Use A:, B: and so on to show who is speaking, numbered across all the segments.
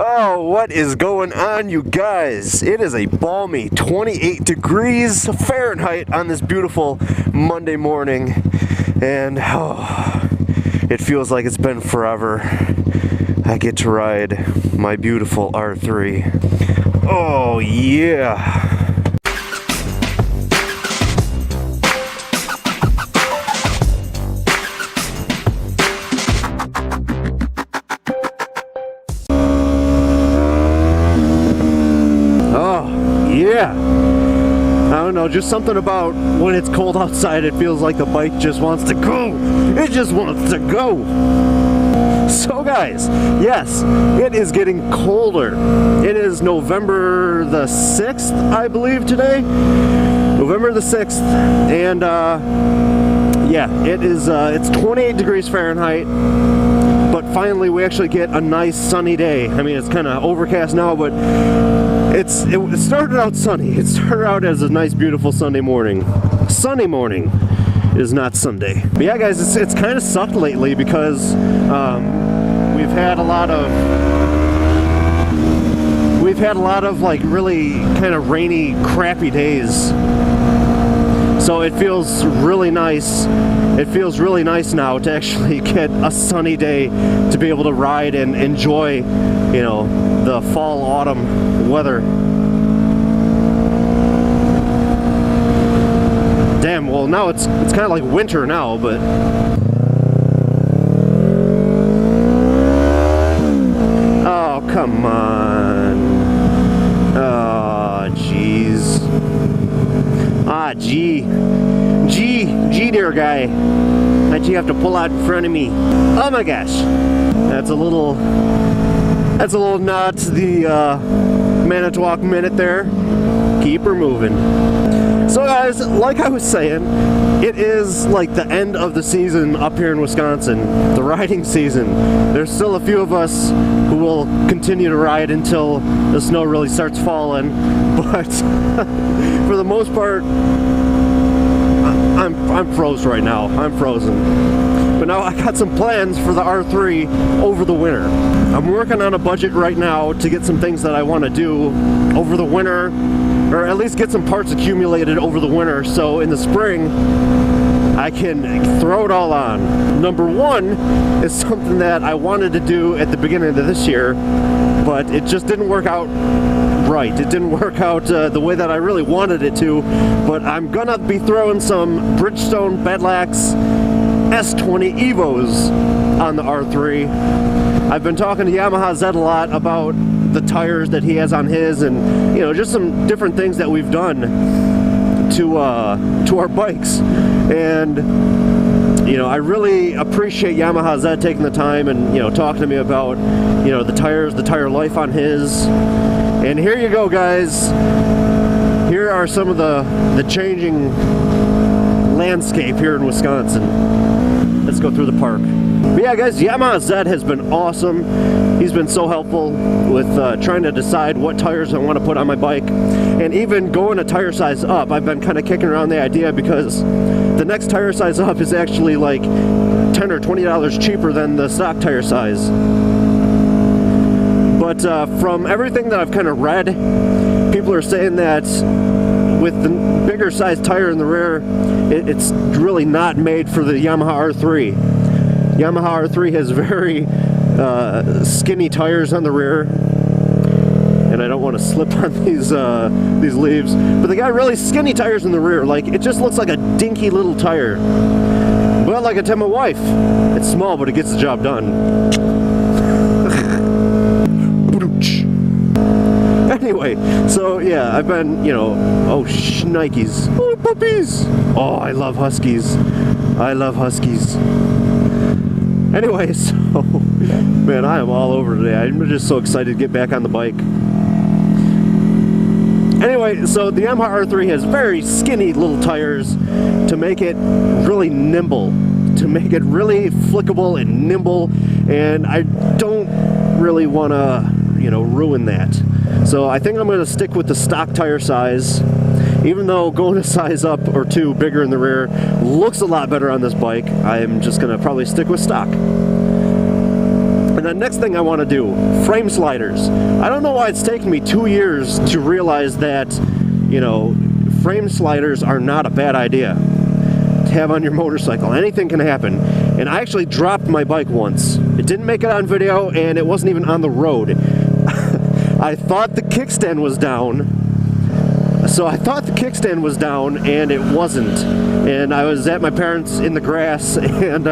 A: Oh, what is going on, you guys? It is a balmy 28 degrees Fahrenheit on this beautiful Monday morning, and it feels like it's been forever. I get to ride my beautiful R3. Oh yeah. Yeah, I don't know, just something about when it's cold outside, it feels like the bike just wants to go. It just wants to go. So guys, yes, it is getting colder. It is November the 6th, I believe today. November the 6th, and yeah, it is, it's 28 degrees Fahrenheit. But finally we actually get a nice sunny day. I mean, it's kind of overcast now, but it started out sunny. It started out as a nice, beautiful Sunday morning. Sunny morning is not Sunday. But yeah, guys, it's kind of sucked lately because we've had a lot of like really kind of rainy, crappy days. So it feels really nice. It feels really nice now to actually get a sunny day to be able to ride and enjoy, you know, the fall, autumn weather. Damn, well now it's kind of like winter now, but oh, come on. Oh, jeez. Ah, gee, dear guy. Why'd you have to pull out in front of me? Oh my gosh. That's a little nod to the Manitowoc Minute there. Keep her moving. So guys, like I was saying, it is like the end of the season up here in Wisconsin, the riding season. There's still a few of us who will continue to ride until the snow really starts falling, but for the most part, I'm froze right now. I'm frozen. But now I got some plans for the R3 over the winter. I'm working on a budget right now to get some things that I want to do over the winter, or at least get some parts accumulated over the winter, so in the spring I can throw it all on. Number one is something that I wanted to do at the beginning of this year, but it just didn't work out right. It didn't work out the way that I really wanted it to, but I'm gonna be throwing some Bridgestone Bedlax S20 Evos on the R3. I've been talking to Yamaha Z a lot about the tires that he has on his, and you know, just some different things that we've done to our bikes. And you know, I really appreciate Yamaha Z taking the time and, you know, talking to me about, you know, the tires, the tire life on his. And here you go, guys. Here are some of the changing landscape here in Wisconsin. Let's go through the park. But yeah, guys, Yamaha Z has been awesome. He's been so helpful with trying to decide what tires I want to put on my bike, and even going a tire size up. I've been kind of kicking around the idea because the next tire size up is actually like $10 or $20 cheaper than the stock tire size. But from everything that I've kind of read, people are saying that with the bigger size tire in the rear, it's really not made for the Yamaha R3. Yamaha R3 has very skinny tires on the rear, and I don't want to slip on these leaves, but they got really skinny tires in the rear. Like, it just looks like a dinky little tire. But like I tell my wife, it's small, but it gets the job done. Anyway, so yeah, I've been, you know, oh, shnikes. Oh, puppies. Oh, I love huskies. I love huskies. Anyway, so, man, I am all over today. I'm just so excited to get back on the bike. Anyway, so the Yamaha R3 has very skinny little tires to make it really nimble, to make it really flickable and nimble, and I don't really want to, you know, ruin that. So I think I'm going to stick with the stock tire size, even though going a size up or two bigger in the rear looks a lot better on this bike. I'm just going to probably stick with stock. And the next thing I want to do, frame sliders. I don't know why it's taken me 2 years to realize that, you know, frame sliders are not a bad idea to have on your motorcycle. Anything can happen. And I actually dropped my bike once. It didn't make it on video, and it wasn't even on the road. I thought the kickstand was down. So I thought the kickstand was down, and it wasn't. And I was at my parents' in the grass, and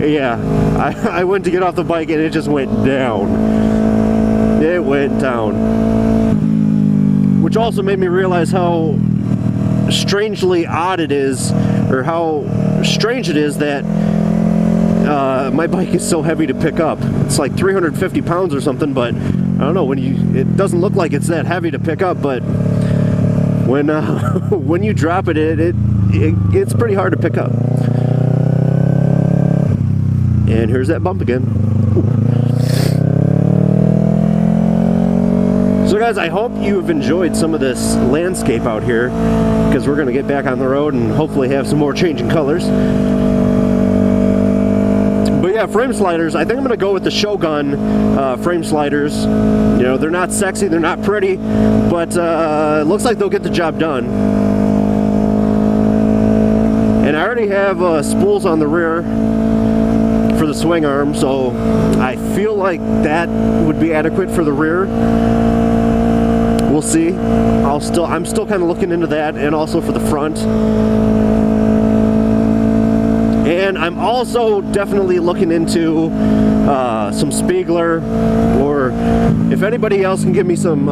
A: yeah, I went to get off the bike, and it just went down. It went down. Which also made me realize how strangely odd it is, or how strange it is that my bike is so heavy to pick up. It's like 350 pounds or something, but I don't know, it doesn't look like it's that heavy to pick up, but when you drop it, it's pretty hard to pick up. And here's that bump again. So guys, I hope you've enjoyed some of this landscape out here, because we're going to get back on the road and hopefully have some more changing colors. But yeah, frame sliders, I think I'm going to go with the Shogun frame sliders. You know, they're not sexy, they're not pretty, but it looks like they'll get the job done. And I already have spools on the rear for the swing arm, so I feel like that would be adequate for the rear. We'll see. I'm still kind of looking into that, and also for the front. And I'm also definitely looking into some Spiegler, or if anybody else can give me some,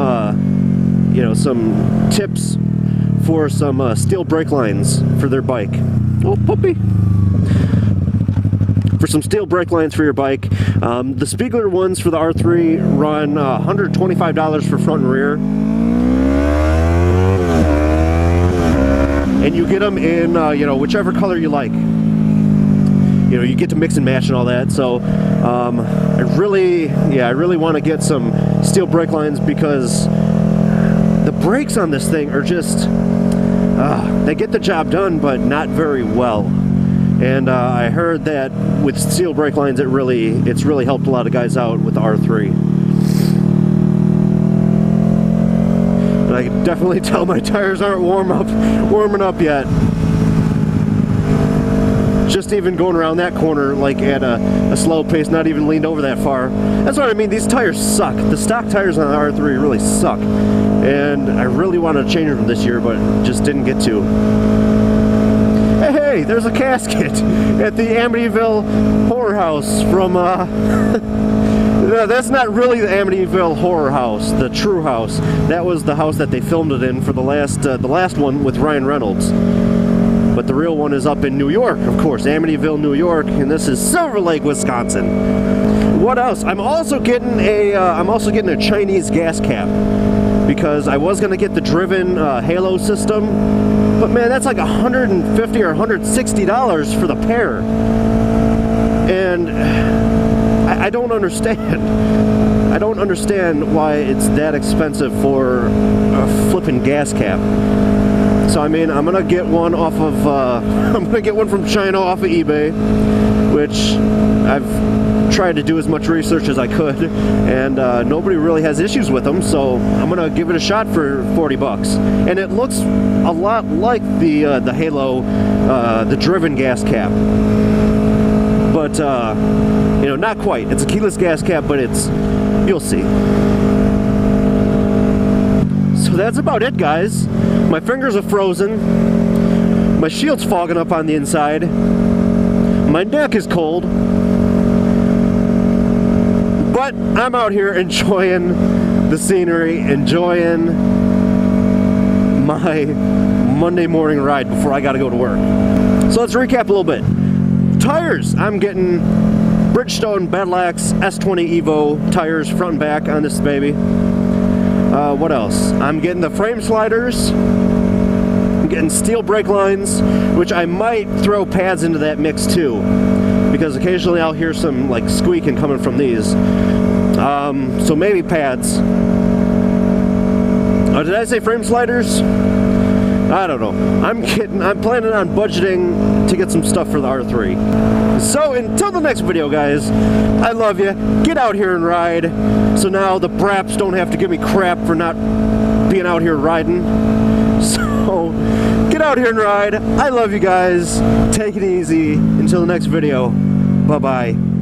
A: you know, some tips for some steel brake lines for their bike. Oh, puppy! For some steel brake lines for your bike. The Spiegler ones for the R3 run $125 for front and rear. And you get them in, you know, whichever color you like. You know, you get to mix and match and all that. So I really want to get some steel brake lines, because the brakes on this thing are just, they get the job done, but not very well. And I heard that with steel brake lines, it's really helped a lot of guys out with the R3. But I can definitely tell my tires aren't warming up yet. Just even going around that corner, like at a slow pace, not even leaned over that far. That's what I mean, these tires suck. The stock tires on the R3 really suck. And I really want to change them this year, but just didn't get to. Hey, there's a casket at the Amityville Horror House from, no, that's not really the Amityville Horror House, the true house. That was the house that they filmed it in for the last one with Ryan Reynolds. But the real one is up in New York, of course, Amityville, New York, and this is Silver Lake, Wisconsin. What else? I'm also getting a Chinese gas cap, because I was gonna get the driven Halo system, but man, that's like $150 or $160 for the pair, and I don't understand. I don't understand why it's that expensive for a flipping gas cap. So I mean, I'm gonna get one off of I'm gonna get one from China off of eBay, which I've tried to do as much research as I could, and nobody really has issues with them, so I'm gonna give it a shot for 40 bucks. And it looks a lot like the Halo, the driven gas cap, but you know, not quite. It's a keyless gas cap, but you'll see. So that's about it, guys. My fingers are frozen. My shield's fogging up on the inside. My neck is cold. But I'm out here enjoying the scenery, enjoying my Monday morning ride before I gotta go to work. So let's recap a little bit. Tires, I'm getting Bridgestone Battle Axe S20 Evo tires front and back on this baby. What else? I'm getting the frame sliders. I'm getting steel brake lines, which I might throw pads into that mix too, because occasionally I'll hear some like squeaking coming from these. So maybe pads. Did I say frame sliders? I don't know. I'm planning on budgeting to get some stuff for the R3. So until the next video, guys, I love you. Get out here and ride. So now the Braps don't have to give me crap for not being out here riding. So get out here and ride. I love you guys. Take it easy. Until the next video. Bye-bye.